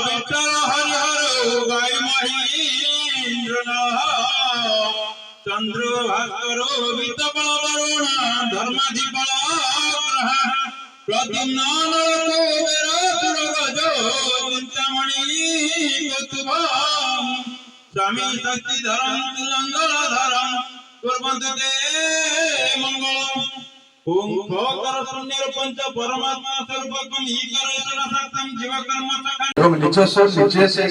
विठल हरिहर गाय महेन्द्रनाथ चंद्र भास्कर वितबल वरुण धर्माधिपल प्रद्युम्न चिंतामणि स्वामी शक्तिधरं तुलंगधरं कुर्वन्तु ते मंगलम् ओम भोकर शून्य पंच परमात्मा सर्वकम ईकर ईश्वर सत्यम जीवकर्म सखा এবং নিজস্ব নিজে সেই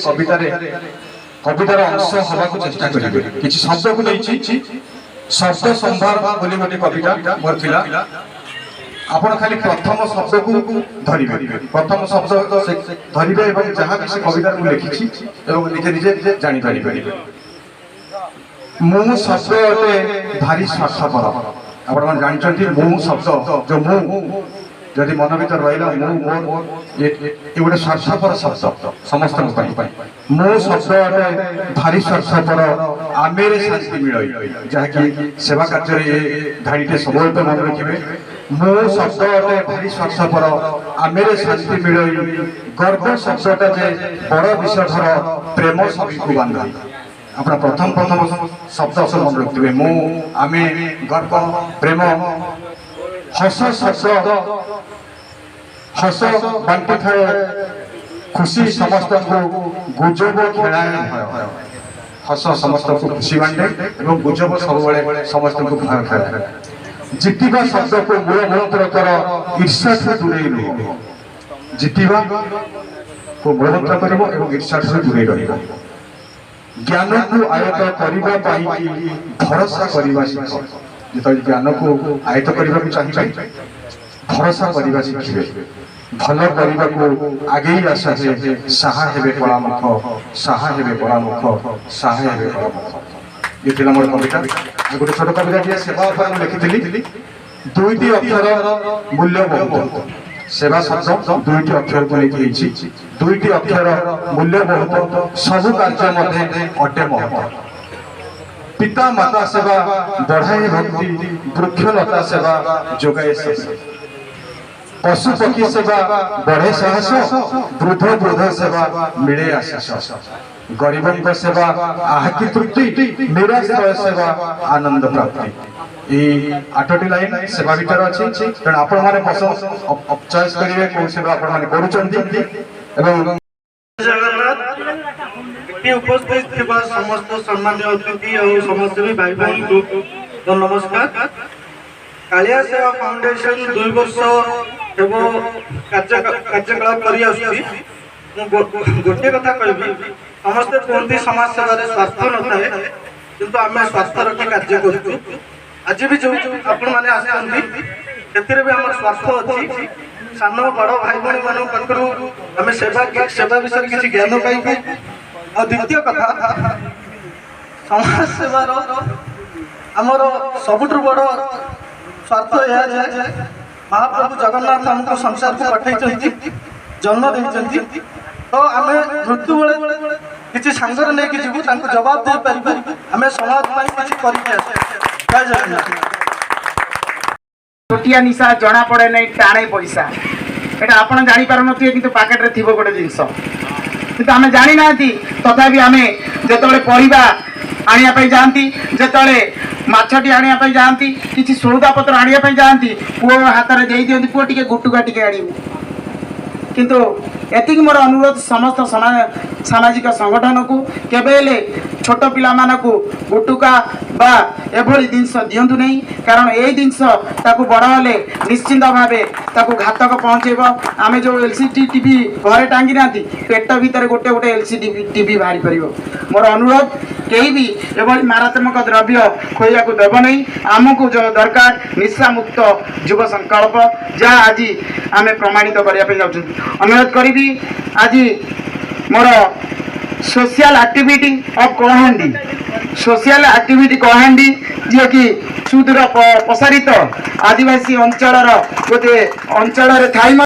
কবিতার অংশ হওয়াকে চেষ্টা করিবে কিছু শব্দକୁ নেইছি শব্দ সম্ভার বলি গোটে কবিতা মোর ଥିଲା ଆପଣ ଖାଲି ପ୍ରଥମ ଶବ୍ଦକୁ ଧରିବେ ପ୍ରଥମ ଶବ୍ଦ ଧରିବେ ଏବଂ ଯାହା କିଛି କବିତାରେ ମୁଁ ଲେଖିଛି ଏବଂ ନିଜେ ନିଜେ ଜାଣିପାରିବେ ମୁଁ ଶବ୍ଦ ଅଟେ ଭାରି ସ୍ୱାର୍ଥପର ଆପଣମାନେ ଜାଣିଛନ୍ତି ମୁଁ ଶବ୍ଦ ଯୋଉ ମୁଁ ଯଦି ମନ ଭିତରେ ରହିଲା ମୁଁ ମୋର ଏ ଗୋଟେ ସ୍ୱାର୍ଥପର ଶବ୍ଦ ସମସ୍ତଙ୍କ ପାଇଁ ମୁଁ ଶବ୍ଦ ଅଟେ ଭାରି ସ୍ୱାର୍ଥପର ଆମେରେ ଶାନ୍ତି ମିଳଇ ଯାହାକି ସେବା କାର୍ଯ୍ୟରେ ଏ ଧାଡ଼ିଟେ ସବୁବେଳେ ତ ମନେ ରଖିବେ ମୁଁ ଶବ୍ଦ ଅଟେ ଭାରି ସ୍ୱାର୍ଥପର ଆମେରେ ଶାନ୍ତି ମିଳଇ ଗର୍ବ ଶବ୍ଦଟା ଯେ ବଡ଼ ବିଷଧର ପ୍ରେମ ସଭିକୁ ବାନ୍ଧି अपना प्रथम शब्द सब मन रखिए मु आमे गर्व प्रेम हस शब्द हस बांटी थाए खुशी समस्त को गुजब खेलाए भय हस समस्त को खुशी बांटे और गुजब सब समस्त को भय खेलाए जितिबा शब्द को मूल मंत्र कर ईर्ष्या से दूरे रह जितिबा को मूल मंत्र कर ईर्ष्या से दूरे रह ज्ञान को आयत करने भरोसा करने शिख जो ज्ञान को आयत करने चाहिए भरोसा करने शिखे भल करने को आगे आशा है साहा हेबे परामुख साहा हेबे परामुख साहा हेबे परामुख ये थिला मोर कविता गोटे छोट कविता दिए सेवा पर लिखिली दुईटी अक्षर मूल्य बहुत सेवा शब्द दुईटी अक्षर को लेके दुईटी अक्षर मूल्य बहुत सबु कार्य मध्य अटे महत्व पिता माता सेवा बढ़ाए भक्ति वृक्षलता सेवा जोगाए पशु पक्षी सेवा बढ़े साहस वृद्ध वृद्ध सेवा मिले आशीष गरीबों सेवा आहति तृप्ति निराश्रय सेवा आनंद प्राप्ति आठटी लाइन सेवा भीतर अच्छी तेणु आपण मैंने पसंद चॉइस करेंगे कौन सेवा आपण मैंने उपस्थित थिबा समस्त सम्मानीय अतिथि और समस्त भी भाई बहन को नमस्कार कालिया सेवा फाउंडेशन 2 वर्ष हेबो कार्यकलाप करि आसुची गोटे कथा कहबी समस्त कोनती समाज सेवा रे स्वार्थ न थाए किंतु आमे स्वार्थ रखी कार्य करछु आज भी जो आपण माने आसंती एथिरे भी हमर स्वार्थ अछि सान बड़ भाई बहन मानक पाखरु आमे सेवा विषय किसी ज्ञान पाइबे और द्वितीय कथा समाज सेवार आमर सबुठ बड़ स्वार्थ यह महाप्रभु जगन्नाथ हमको संसार को पठाई जन्म देते तो आम मृत्यु बेले किसी सांगर नहीं जीवु जवाब दे पार आम समाज छोटिया निशा जना पड़े नहीं टाणे पैसा यहाँ आप जापार थे कि पैकेट्रे थी गोटे जिनस कि आम जानी ना तथापि आम जो परिवा आने जाती जो मछटी आने जाती किसी सौदा पत्र आने जाती पुओ हाथ में दे दिखती पुओ टे गुटुका टे आनू किंतु एतिक मोर अनुरोध समस्त सामाजिक संगठन को केबेले छोट पिला मानकु गुटुका बा एभली जिनस दिंतु नहीं कारण ये जिनस ताकू बड़ हेले निश्चिंत भाव ताकू घातक पहुँचेब आम जो एलसीडी टीवी घरे टांगी ना पेट भीतर गोटे गोटे एलसीडी टीवी बाहरी पार मोर अनुरोध कहीं भी एभली मारात्मक द्रव्य खोया को देव नहीं आमको जो दरकार निशा मुक्त युव संकल्प जहाँ आज आम प्रमाणित करने अनुरोध करी आज मोर social activity of Kalahandi social activity Kalahandi जी कि सुदूर प्रसारित आदिवासी अंचल गोटे अंचल